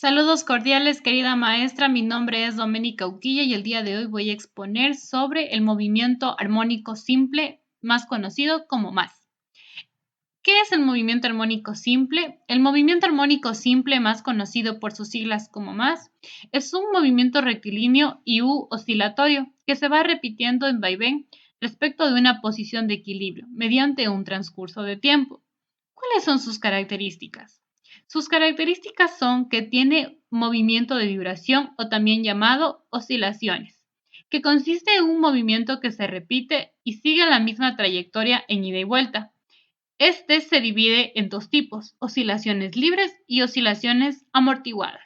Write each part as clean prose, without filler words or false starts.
Saludos cordiales, querida maestra. Mi nombre es Doménica Uquilla y el día de hoy voy a exponer sobre el movimiento armónico simple, más conocido como MAS. ¿Qué es el movimiento armónico simple? El movimiento armónico simple, más conocido por sus siglas como MAS, es un movimiento rectilíneo y oscilatorio que se va repitiendo en vaivén respecto de una posición de equilibrio mediante un transcurso de tiempo. ¿Cuáles son sus características? Sus características son que tiene movimiento de vibración o también llamado oscilaciones, que consiste en un movimiento que se repite y sigue la misma trayectoria en ida y vuelta. Este se divide en dos tipos, oscilaciones libres y oscilaciones amortiguadas.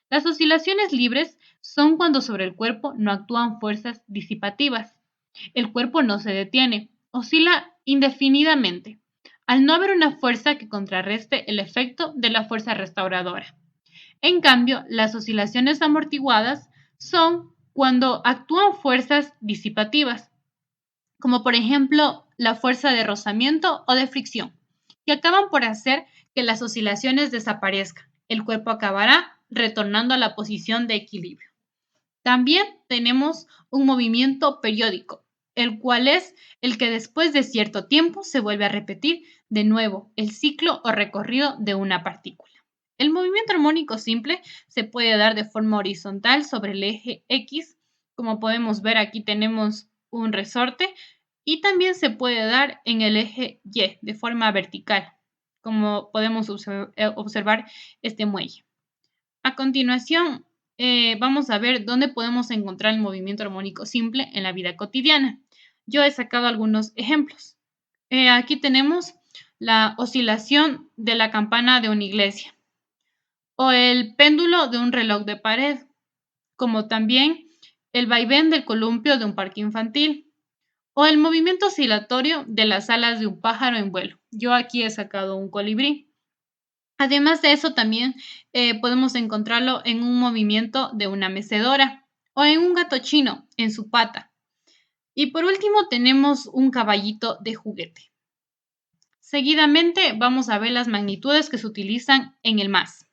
Las oscilaciones libres son cuando sobre el cuerpo no actúan fuerzas disipativas. El cuerpo no se detiene, oscila indefinidamente, al no haber una fuerza que contrarreste el efecto de la fuerza restauradora. En cambio, las oscilaciones amortiguadas son cuando actúan fuerzas disipativas, como por ejemplo la fuerza de rozamiento o de fricción, que acaban por hacer que las oscilaciones desaparezcan. El cuerpo acabará retornando a la posición de equilibrio. También tenemos un movimiento periódico, el cual es el que después de cierto tiempo se vuelve a repetir de nuevo el ciclo o recorrido de una partícula. El movimiento armónico simple se puede dar de forma horizontal sobre el eje X, como podemos ver aquí tenemos un resorte, y también se puede dar en el eje Y de forma vertical, como podemos observar este muelle. A continuación, vamos a ver dónde podemos encontrar el movimiento armónico simple en la vida cotidiana. Yo he sacado algunos ejemplos. Aquí tenemos la oscilación de la campana de una iglesia o el péndulo de un reloj de pared, como también el vaivén del columpio de un parque infantil o el movimiento oscilatorio de las alas de un pájaro en vuelo. Yo aquí he sacado un colibrí. Además de eso, también podemos encontrarlo en un movimiento de una mecedora o en un gato chino en su pata. Y por último, tenemos un caballito de juguete. Seguidamente, vamos a ver las magnitudes que se utilizan en el MAS.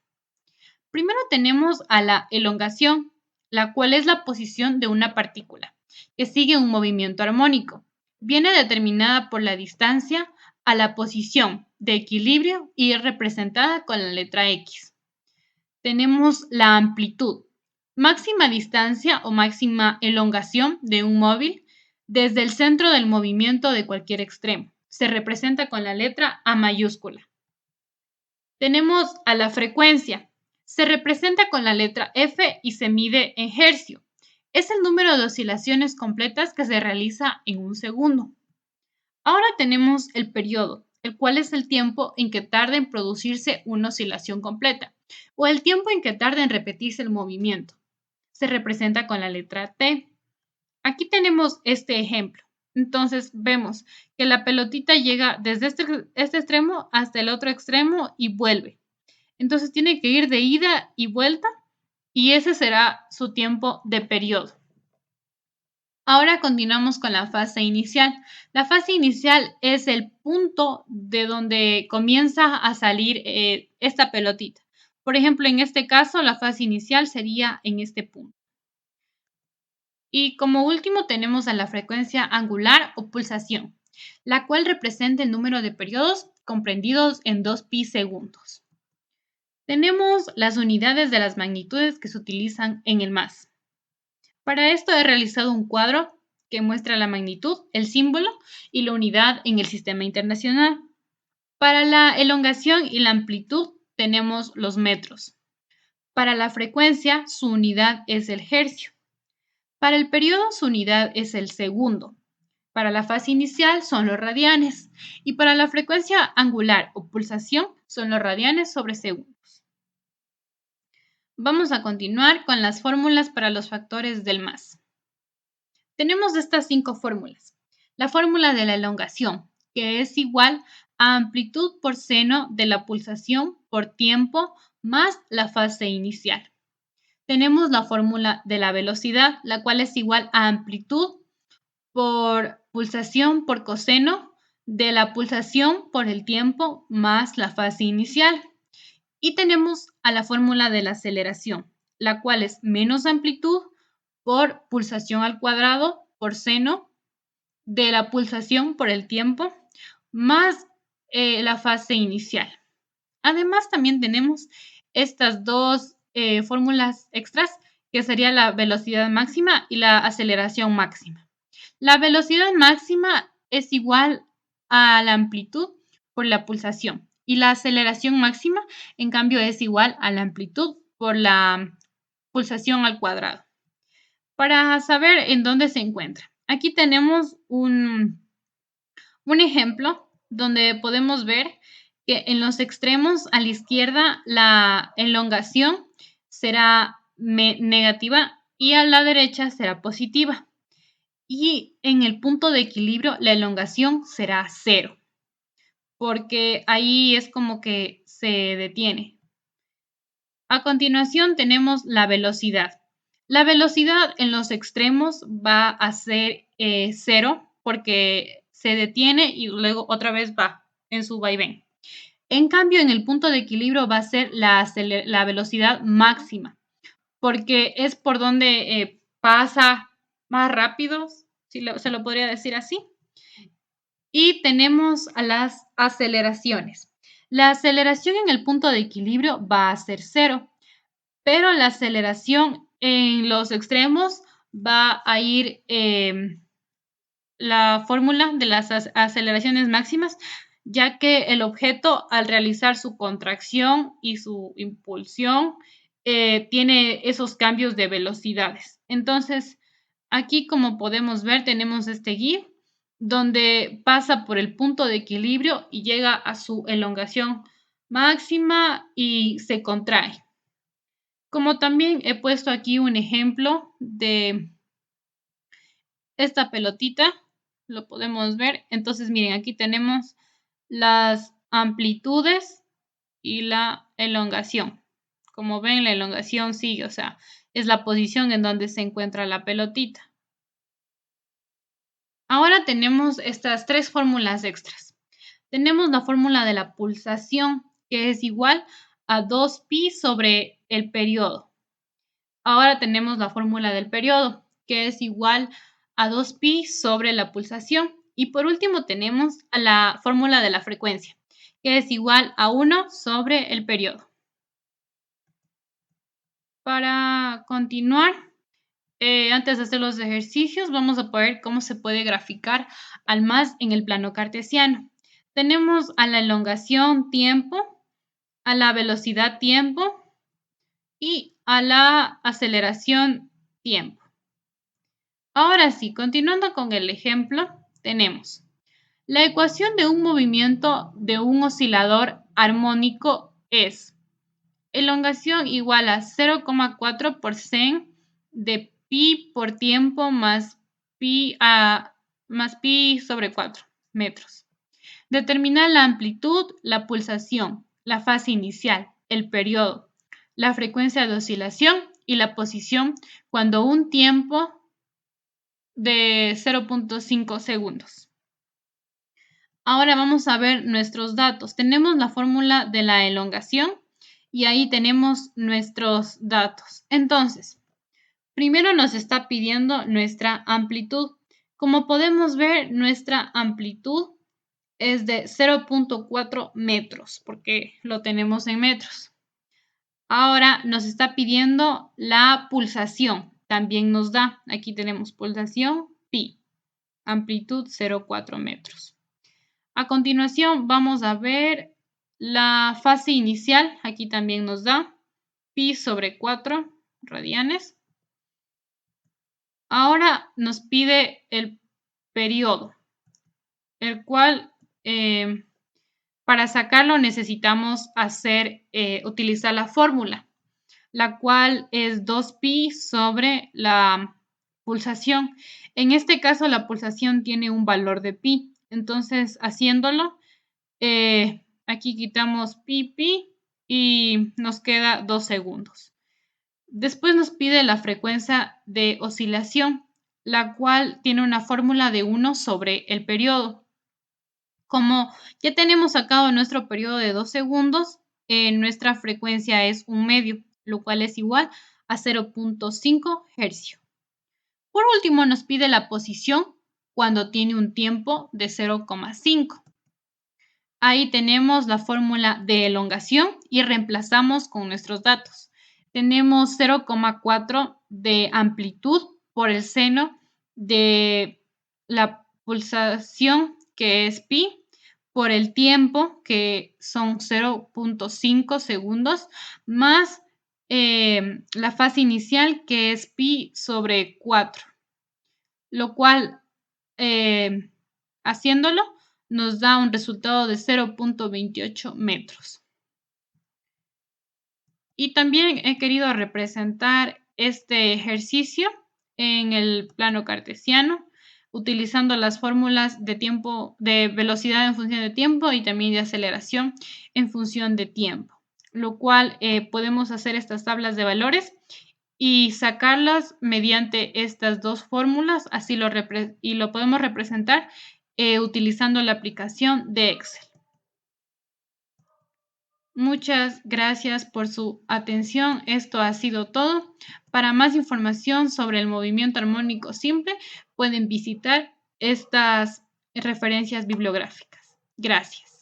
Primero tenemos a la elongación, la cual es la posición de una partícula, que sigue un movimiento armónico. Viene determinada por la distancia a la posición de equilibrio y es representada con la letra X. Tenemos la amplitud, máxima distancia o máxima elongación de un móvil desde el centro del movimiento de cualquier extremo. Se representa con la letra A mayúscula. Tenemos a la frecuencia. Se representa con la letra F y se mide en hercio. Es el número de oscilaciones completas que se realiza en un segundo. Ahora tenemos el periodo, el cual es el tiempo en que tarda en producirse una oscilación completa o el tiempo en que tarda en repetirse el movimiento. Se representa con la letra T. Aquí tenemos este ejemplo. Entonces vemos que la pelotita llega desde este extremo hasta el otro extremo y vuelve. Entonces tiene que ir de ida y vuelta y ese será su tiempo de periodo. Ahora continuamos con la fase inicial. La fase inicial es el punto de donde comienza a salir esta pelotita. Por ejemplo, en este caso, la fase inicial sería en este punto. Y como último tenemos a la frecuencia angular o pulsación, la cual representa el número de periodos comprendidos en 2π segundos. Tenemos las unidades de las magnitudes que se utilizan en el MAS. Para esto he realizado un cuadro que muestra la magnitud, el símbolo y la unidad en el sistema internacional. Para la elongación y la amplitud tenemos los metros. Para la frecuencia, su unidad es el hercio. Para el periodo, su unidad es el segundo. Para la fase inicial son los radianes y para la frecuencia angular o pulsación son los radianes sobre segundos. Vamos a continuar con las fórmulas para los factores del MAS. Tenemos estas 5 fórmulas. La fórmula de la elongación, que es igual a amplitud por seno de la pulsación por tiempo más la fase inicial. Tenemos la fórmula de la velocidad, la cual es igual a amplitud por pulsación por coseno de la pulsación por el tiempo más la fase inicial. Y tenemos a la fórmula de la aceleración, la cual es menos amplitud por pulsación al cuadrado por seno de la pulsación por el tiempo más la fase inicial. Además, también tenemos estas dos fórmulas extras, que sería la velocidad máxima y la aceleración máxima. La velocidad máxima es igual a la amplitud por la pulsación y la aceleración máxima, en cambio, es igual a la amplitud por la pulsación al cuadrado. Para saber en dónde se encuentra, aquí tenemos un ejemplo donde podemos ver que en los extremos a la izquierda la elongación será negativa y a la derecha será positiva. Y en el punto de equilibrio la elongación será 0, porque ahí es como que se detiene. A continuación tenemos la velocidad. La velocidad en los extremos va a ser 0 porque se detiene y luego otra vez va en su vaivén. En cambio, en el punto de equilibrio va a ser la velocidad máxima, porque es por donde pasa más rápido, si se lo podría decir así. Y tenemos a las aceleraciones. La aceleración en el punto de equilibrio va a ser 0, pero la aceleración en los extremos va a ir la fórmula de las aceleraciones máximas, ya que el objeto al realizar su contracción y su impulsión tiene esos cambios de velocidades. Entonces, aquí como podemos ver, tenemos este GIF donde pasa por el punto de equilibrio y llega a su elongación máxima y se contrae. Como también he puesto aquí un ejemplo de esta pelotita, lo podemos ver. Entonces, miren, aquí tenemos las amplitudes y la elongación. Como ven, la elongación sigue, o sea, es la posición en donde se encuentra la pelotita. Ahora tenemos estas tres fórmulas extras. Tenemos la fórmula de la pulsación, que es igual a 2pi sobre el periodo. Ahora tenemos la fórmula del periodo, que es igual a 2pi sobre la pulsación. Y por último tenemos a la fórmula de la frecuencia, que es igual a 1 sobre el periodo. Para continuar, antes de hacer los ejercicios, vamos a ver cómo se puede graficar al más en el plano cartesiano. Tenemos a la elongación tiempo, a la velocidad tiempo y a la aceleración tiempo. Ahora sí, continuando con el ejemplo, tenemos la ecuación de un movimiento de un oscilador armónico es elongación igual a 0,4% de pi por tiempo más pi sobre 4 metros. Determinar la amplitud, la pulsación, la fase inicial, el periodo, la frecuencia de oscilación y la posición cuando un tiempo de 0,5 segundos. Ahora vamos a ver nuestros datos. Tenemos la fórmula de la elongación y ahí tenemos nuestros datos. Entonces, primero nos está pidiendo nuestra amplitud. Como podemos ver, nuestra amplitud es de 0,4 metros, porque lo tenemos en metros. Ahora nos está pidiendo la pulsación. También nos da, aquí tenemos pulsación pi, amplitud 0,4 metros. A continuación vamos a ver la fase inicial. Aquí también nos da pi sobre 4 radianes. Ahora nos pide el periodo, el cual para sacarlo necesitamos utilizar la fórmula, la cual es 2pi sobre la pulsación. En este caso, la pulsación tiene un valor de pi. Entonces, haciéndolo, aquí quitamos pi y nos queda 2 segundos. Después nos pide la frecuencia de oscilación, la cual tiene una fórmula de 1 sobre el periodo. Como ya tenemos sacado nuestro periodo de 2 segundos, nuestra frecuencia es 1/2, lo cual es igual a 0.5 hercios. Por último, nos pide la posición cuando tiene un tiempo de 0,5. Ahí tenemos la fórmula de elongación y reemplazamos con nuestros datos. Tenemos 0,4 de amplitud por el seno de la pulsación, que es pi, por el tiempo, que son 0.5 segundos, más la fase inicial, que es pi sobre 4, lo cual, haciéndolo, nos da un resultado de 0.28 metros. Y también he querido representar este ejercicio en el plano cartesiano, utilizando las fórmulas de tiempo, de velocidad en función de tiempo y también de aceleración en función de tiempo, lo cual podemos hacer estas tablas de valores y sacarlas mediante estas dos fórmulas, así lo podemos representar utilizando la aplicación de Excel. Muchas gracias por su atención. Esto ha sido todo. Para más información sobre el movimiento armónico simple, pueden visitar estas referencias bibliográficas. Gracias.